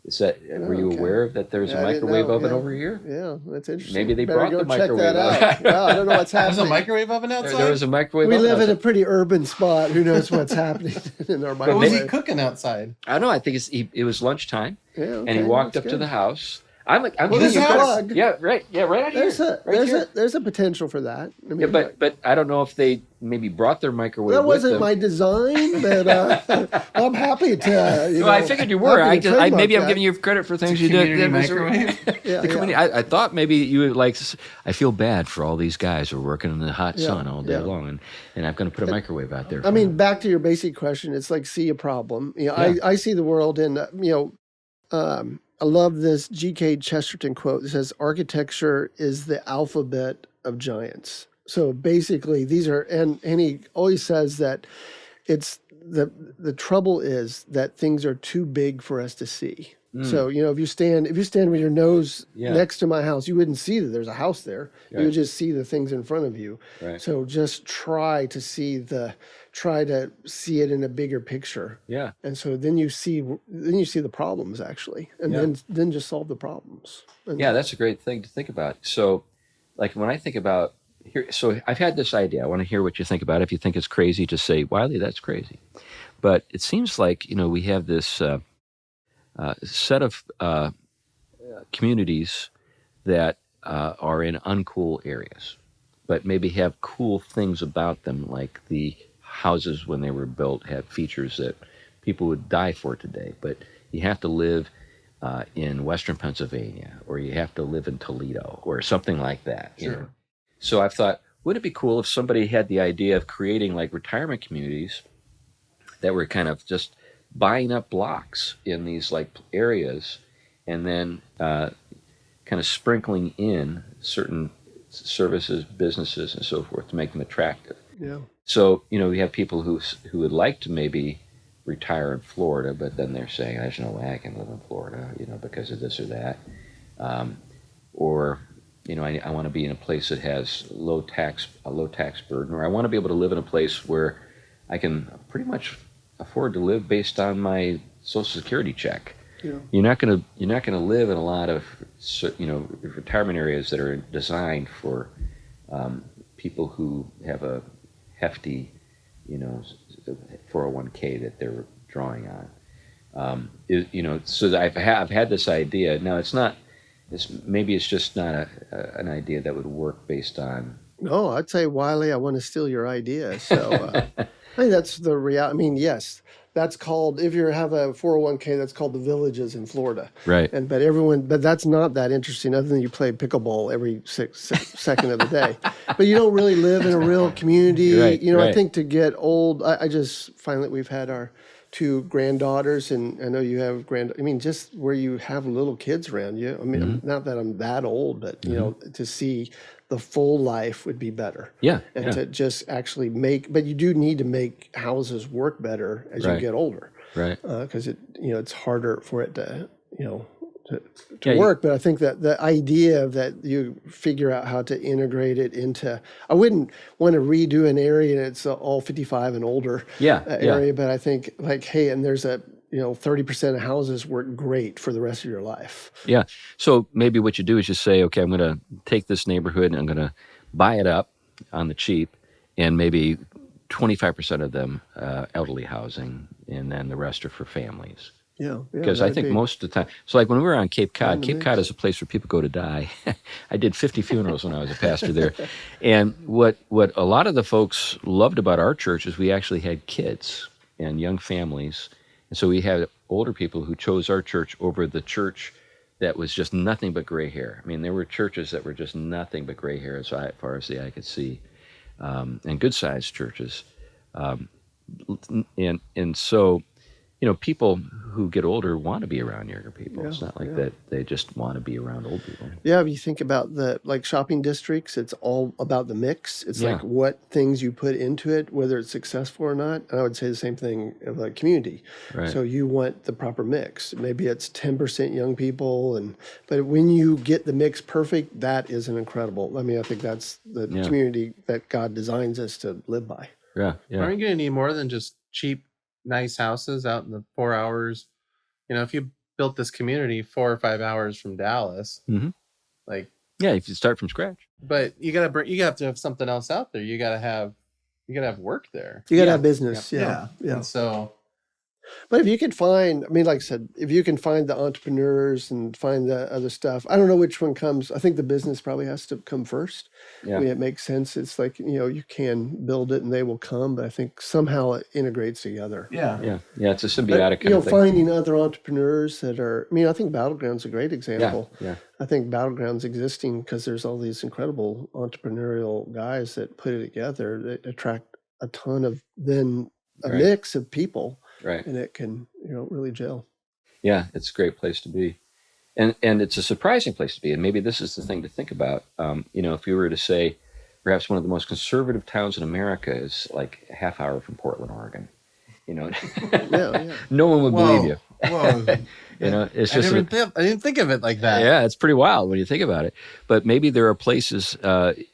Were you aware that there's a microwave oven over here? Yeah, that's interesting. Maybe they brought the microwave oven. Well, I don't know what's happening. There's a microwave oven outside? There was a microwave oven. We live in a pretty urban spot. Who knows what's happening in our microwave? What was he cooking outside? I don't know. I think it was lunchtime, and he walked up to the house. I'm this house. Yeah, right. Yeah, right out here. There's a potential for that. I mean, but I don't know if they maybe brought their microwave. That wasn't with them. my design, but I'm happy to. I figured you were. Maybe I'm giving you credit for things you did. Microwave. I thought maybe you would I feel bad for all these guys who are working in the hot sun all day long, and I'm going to put a microwave out there. I mean, back to your basic question, it's like see a problem. I see the world in I love this G.K. Chesterton quote that says, "Architecture is the alphabet of giants." So basically, these are, and he always says that it's the trouble is that things are too big for us to see. So if you stand with your nose next to my house, you wouldn't see that there's a house there. You would just see the things in front of you. Right. So just try to see it in a bigger picture. Yeah. And so then you see the problems actually, and then just solve the problems. That's a great thing to think about. So, like when I think about here, so I've had this idea. I want to hear what you think about it. If you think it's crazy, just say, "Wiley, that's crazy." But it seems like we have this. Set of communities that are in uncool areas, but maybe have cool things about them, like the houses when they were built had features that people would die for today. But you have to live in Western Pennsylvania, or you have to live in Toledo, or something like that. Sure. So I've thought, would it be cool if somebody had the idea of creating like retirement communities that were kind of just buying up blocks in these like areas, and then kind of sprinkling in certain services, businesses, and so forth to make them attractive. Yeah. So we have people who would like to maybe retire in Florida, but then they're saying, "There's no way I can live in Florida, because of this or that," or I want to be in a place that has a low tax burden, or I want to be able to live in a place where I can pretty much afford to live based on my Social Security check. Yeah. You're not going to live in a lot of retirement areas that are designed for people who have a hefty 401k that they're drawing on. So I've had this idea. Now it's not Maybe it's just not an idea that would work based on. No, I'd say, Wiley, I want to steal your idea. So I think that's the reality. I mean, yes, that's called, if you have a 401k, that's called the Villages in Florida. Right. But that's not that interesting other than you play pickleball every second of the day. But you don't really live in a real community. Right, I right. think to get old, I just find that we've had our 2 granddaughters, and I know you have just where you have little kids around you. I mean, not that I'm that old, but to see the full life would be better. Yeah. And yeah. to just actually but you do need to make houses work better as you Right. get older. Right. Because it's harder for it to Yeah, work. But I think that the idea that you figure out how to integrate it into, I wouldn't want to redo an area and it's all 55 and older area, but I think like, hey, and there's 30% of houses work great for the rest of your life. Yeah. So maybe what you do is you say, okay, I'm going to take this neighborhood and I'm going to buy it up on the cheap, and maybe 25% of them elderly housing, and then the rest are for families. Yeah. Because I think most of the time, so like when we were on Cape Cod is a place where people go to die. I did 50 funerals when I was a pastor there. And what a lot of the folks loved about our church is we actually had kids and young families. And so we had older people who chose our church over the church that was just nothing but gray hair. I mean, there were churches that were just nothing but gray hair as far as the eye could see, and good-sized churches. And so, people who get older want to be around younger people. It's not like that they just want to be around old people. Yeah, if you think about the shopping districts, it's all about the mix. It's like what things you put into it, whether it's successful or not. And I would say the same thing of a community. Right. So you want the proper mix. Maybe it's 10% young people, but when you get the mix perfect, that is an incredible. I mean, I think that's the community that God designs us to live by. Yeah. Aren't you going to need more than just cheap, nice houses out in the 4 hours? If you built this community 4 or 5 hours from Dallas, if you start from scratch. But you have to have something else out there. You got to have work there. You got to have business. Yeah. And so, but if you could find, like I said, if you can find the entrepreneurs and find the other stuff, I don't know which one comes. I think the business probably has to come first. Yeah. I mean, it makes sense. It's like, you can build it and they will come, but I think somehow it integrates together. Yeah. It's a symbiotic kind of thing. Finding other entrepreneurs that are, I think Battleground's a great example. Yeah. I think Battleground's existing because there's all these incredible entrepreneurial guys that put it together that attract a ton of mix of people. Right. And it can, really gel. Yeah, it's a great place to be. And it's a surprising place to be. And maybe this is the thing to think about. If you were to say perhaps one of the most conservative towns in America is like a half hour from Portland, Oregon. No one would believe you. Whoa. It's just I didn't think of it like that. Yeah, it's pretty wild when you think about it. But maybe there are places,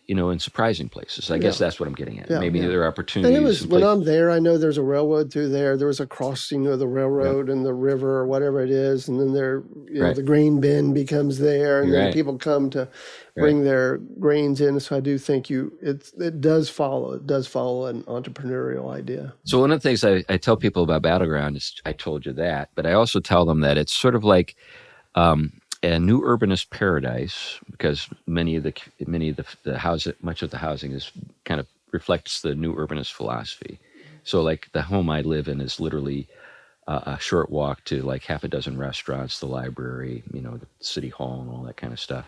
in surprising places. I guess that's what I'm getting at. Maybe there are opportunities. And it was when I'm there. I know there's a railroad through there. There was a crossing of the railroad and the river or whatever it is, and then the grain bin becomes there, and then people come to bring their grains in. So I do think it does follow. It does follow an entrepreneurial idea. So one of the things I tell people about Battleground is I told you that, but I also tell them that it's sort of like a new urbanist paradise, because much of the housing is kind of reflects the new urbanist philosophy. So like the home I live in is literally a short walk to like half a dozen restaurants, the library, the city hall and all that kind of stuff.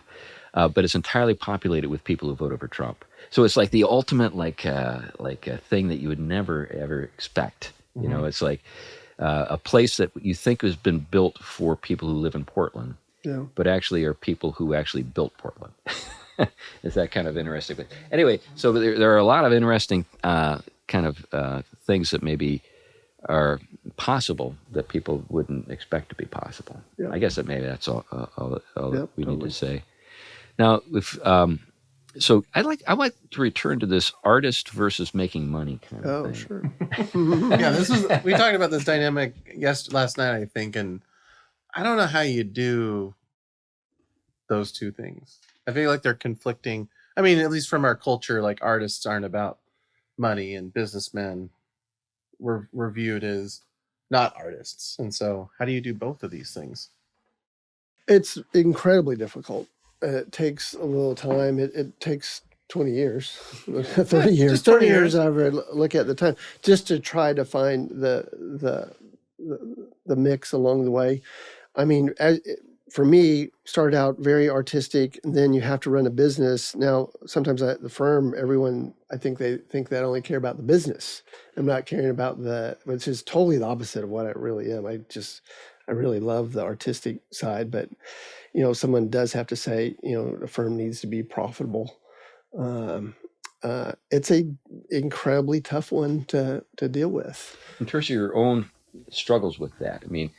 But it's entirely populated with people who voted for Trump. So it's like the ultimate like a thing that you would never ever expect. It's like a place that you think has been built for people who live in Portland, but actually are people who actually built Portland. Is that kind of interesting? But anyway, so there are a lot of interesting kind of things that maybe are possible that people wouldn't expect to be possible. Yeah. I guess that maybe that's all that we need to say. Now, so I like to return to this artist versus making money kind of thing. Sure. We talked about this dynamic last night, I think, and I don't know how you do those two things. I feel like they're conflicting. I mean, at least from our culture, like artists aren't about money, and businessmen were viewed as not artists. And so how do you do both of these things? It's incredibly difficult. It takes a little time. It takes 20 years, 30 years, Just 20 30 years. years. I would look at the time just to try to find the mix along the way. I mean, for me, started out very artistic, and then you have to run a business. Now, sometimes at the firm, everyone, I think they only care about the business. I'm not caring about which is totally the opposite of what I really am. I really love the artistic side, but someone does have to say, the firm needs to be profitable. It's a incredibly tough one to deal with. In terms of your own struggles with that, I mean,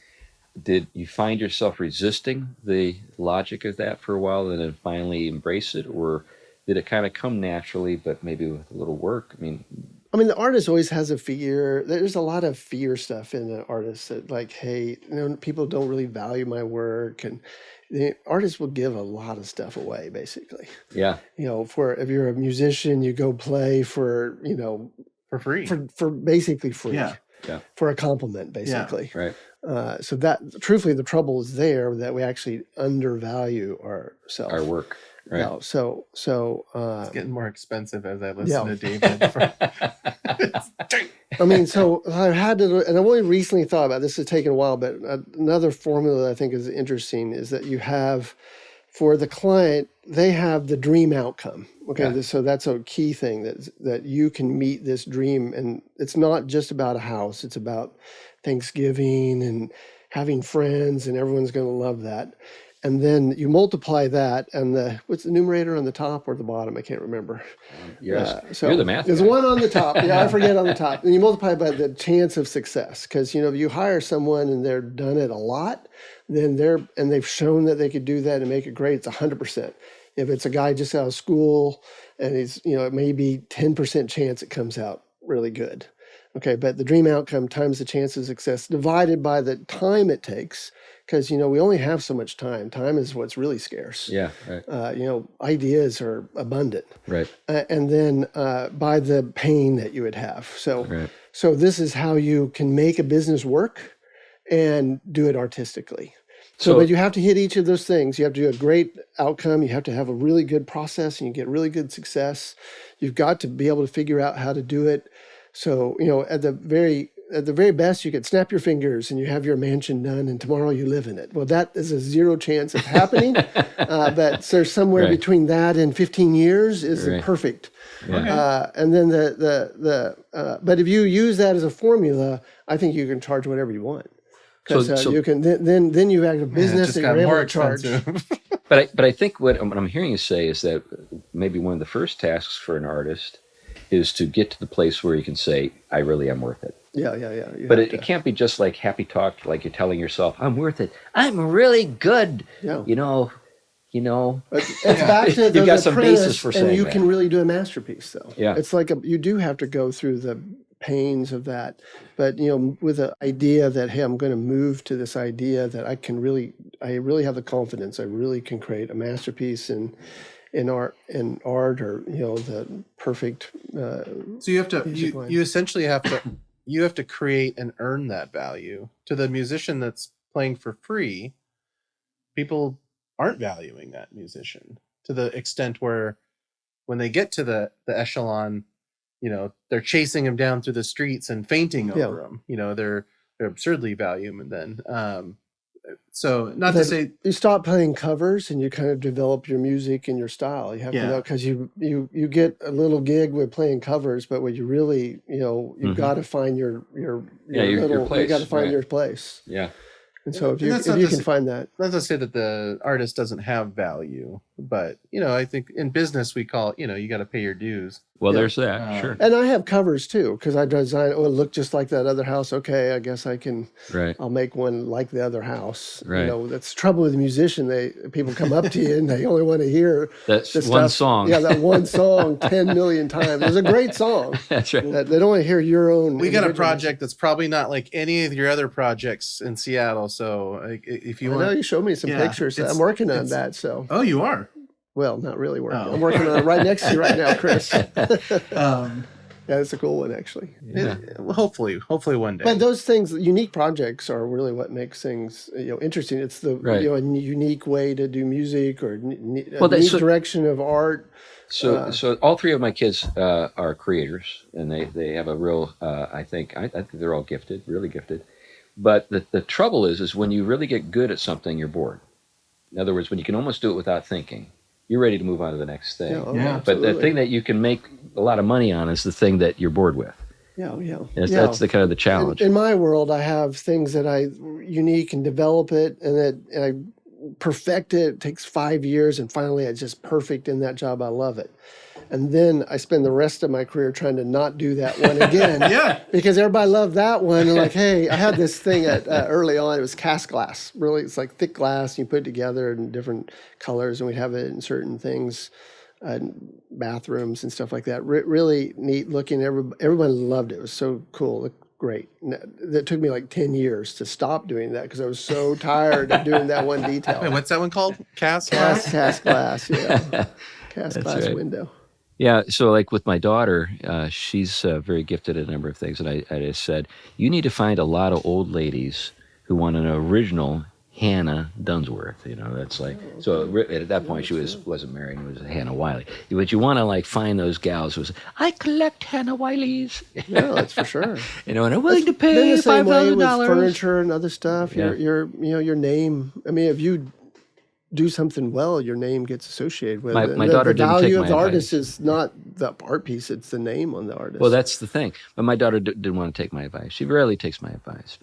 did you find yourself resisting the logic of that for a while and then finally embrace it, or did it kind of come naturally, but maybe with a little work? I mean, the artist always has a fear. There's a lot of fear stuff in the artist that, like, hey, people don't really value my work, and the artist will give a lot of stuff away, basically. Yeah. If you're a musician, you go play for free, for basically free. Yeah. Yeah. For a compliment, basically. Yeah. Right. So that, truthfully, the trouble is there that we actually undervalue ourselves. Our work. Right. Yeah, so it's getting more expensive as I listen to David. So I've had to, and I've only recently thought about this. It's taken a while, but another formula that I think is interesting is that you have, for the client, they have the dream outcome. Okay, so that's a key thing, that you can meet this dream, and it's not just about a house. It's about Thanksgiving and having friends, and everyone's going to love that. And then you multiply that, and what's the numerator on the top or the bottom? I can't remember. Yes, so you're the math there's guy. one on the top. Yeah, I forget on the top. And you multiply by the chance of success, because if you hire someone and they're done it a lot, then they've shown that they could do that and make it great. It's 100%. If it's a guy just out of school and he's it may be 10% chance it comes out really good. Okay, but the dream outcome times the chance of success divided by the time it takes. Because, we only have so much time. Time is what's really scarce. Yeah, right. Ideas are abundant. Right. And then by the pain that you would have. Right. So this is how you can make a business work and do it artistically. But you have to hit each of those things. You have to do a great outcome. You have to have a really good process, and you get really good success. You've got to be able to figure out how to do it. So, at the very best, you could snap your fingers and you have your mansion done, and tomorrow you live in it. Well, that is a 0 chance of happening. But so somewhere between that and 15 years is perfect. Yeah. And then but if you use that as a formula, I think you can charge whatever you want. Because you can then you have a business that you're able to charge. But I think what I'm hearing you say is that maybe one of the first tasks for an artist is to get to the place where you can say, I really am worth it. Yeah. But it can't be just like happy talk, like you're telling yourself, I'm worth it. I'm really good. Yeah. It's back to you've got some basis for saying that. And you that. can really do a masterpiece, though. Yeah. It's like you do have to go through the pains of that. But, with the idea that, hey, I'm going to move to this idea that I really have the confidence. I really can create a masterpiece in art, or the perfect. So you have to you essentially have to create and earn that value. To the musician that's playing for free, people aren't valuing that musician to the extent where when they get to the echelon, they're chasing him down through the streets and fainting over him. They're absurdly value him, and then. So not to say you stop playing covers and you kind of develop your music and your style. You have to know, because you get a little gig with playing covers, but what you really you've got to find your place. You got to find your place. Yeah. And so if you can find that, not to say that the artist doesn't have value, but I think in business we call it, you got to pay your dues. Well, there's that, sure. And I have covers too, because I design. Oh, it looked just like that other house. Okay, I guess I can. Right. I'll make one like the other house. Right. That's the trouble with a musician. People come up to you and they only want to hear that's one stuff. Song. Yeah, that one song 10 million times. It was a great song. That's right. They don't want to hear your own. We got a project that's probably not like any of your other projects in Seattle. So if you want, you showed me some pictures. I'm working on that. So. Oh, you are. Well, not really working. I'm working on it right next to you right now, Chris. That's a cool one, actually. Yeah. Well, hopefully one day. But those things, unique projects, are really what makes things interesting. It's the Right. a unique way to do music or a Well, unique direction of art. So all three of my kids are creators, and they have a real. I think they're all gifted, really gifted. But the trouble is when you really get good at something, you're bored. In other words, when you can almost do it without thinking, you're ready to move on to the next thing. But the thing that you can make a lot of money on is the thing that you're bored with. That's the kind of the challenge. In my world, I have things that I unique and develop it, and I perfect it. It takes 5 years, and finally, it's just perfect in that job. I love it. And then I spend the rest of my career trying to not do that one again. Because everybody loved that one. And like, hey, I had this thing early on. It was cast glass. Really, it's like thick glass. And you put it together in different colors, and we'd have it in certain things, bathrooms and stuff like that. Really neat looking. Everyone loved it. It was so cool. It looked great. That took me like 10 years to stop doing that because I was so tired of doing that one detail. Wait, what's that one called? Cast glass? Cast glass, yeah. Cast glass window. Yeah, so like with my daughter, she's very gifted at a number of things, and I just said, you need to find a lot of old ladies who want an original Hannah Dunsworth. That's like, so at that point she wasn't married, it was Hannah Wiley. But you want to like find those gals who say, I collect Hannah Wileys. Yeah, that's for sure. And I'm willing to pay the same way with $5,000. furniture and other stuff. Your name. I mean, if you do something well, your name gets associated with it. My daughter didn't take my value of the advice. artist is not the art piece; it's the name on the artist. Well, that's the thing. But my daughter didn't want to take my advice. She rarely takes my advice.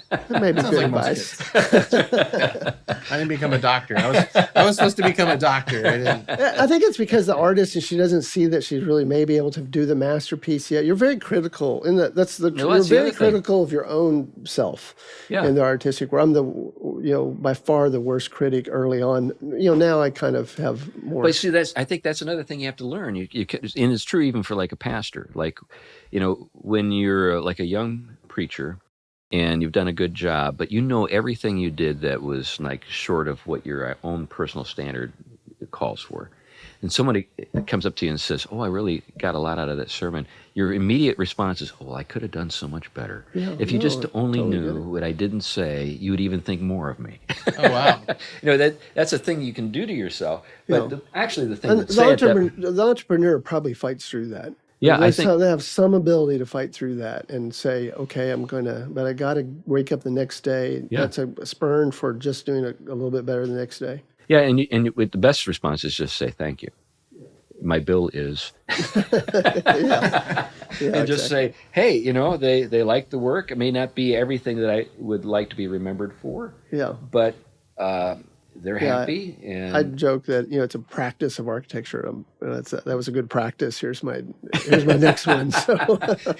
That may be good advice. I didn't become a doctor. I was supposed to become a doctor. I think it's because the artist, and she doesn't see that she's really maybe able to do the masterpiece yet. You're very critical, and you're very critical of your own self in the artistic world. I'm by far the worst critic early on. Now I kind of have more. But see, I think that's another thing you have to learn. And it's true even for like a pastor. Like, when you're like a young preacher and you've done a good job, but everything you did that was like short of what your own personal standard calls for. And somebody comes up to you and says, "Oh, I really got a lot out of that sermon." Your immediate response is, "Oh, I could have done so much better. If you just only knew what I didn't say, you would even think more of me." Oh, wow. That's a thing you can do to yourself. But actually, the thing the entrepreneur probably fights through that. Yeah, I think they have some ability to fight through that and say, "Okay, but I got to wake up the next day." Yeah. That's a spurn for just doing a little bit better the next day. Yeah, and with the best response is just say thank you. My bill is, and just say, hey, they like the work. It may not be everything that I would like to be remembered for. Yeah, but they're happy. And I joke that it's a practice of architecture. That was a good practice. Here's my next one. So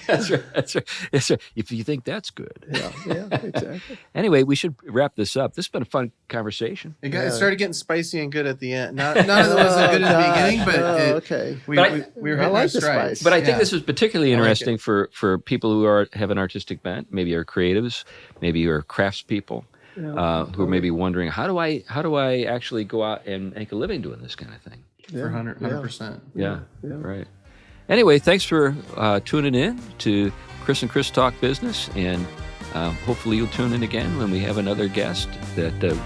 that's right. If you think that's good, yeah, exactly. Anyway, we should wrap this up. This has been a fun conversation. It started getting spicy and good at the end. None of it was that good at the beginning, but we were hitting our stride. But I think this was particularly interesting for people who have an artistic bent, maybe are creatives, maybe you're craftspeople. Who are maybe wondering, how do I actually go out and make a living doing this kind of thing? For 100%. Yeah, right. Anyway, thanks for tuning in to Chris and Chris Talk Business, and hopefully you'll tune in again when we have another guest that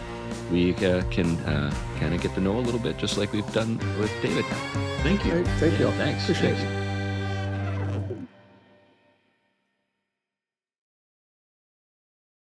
we can kind of get to know a little bit, just like we've done with David. Thank you. Thank you. Thanks. Appreciate it.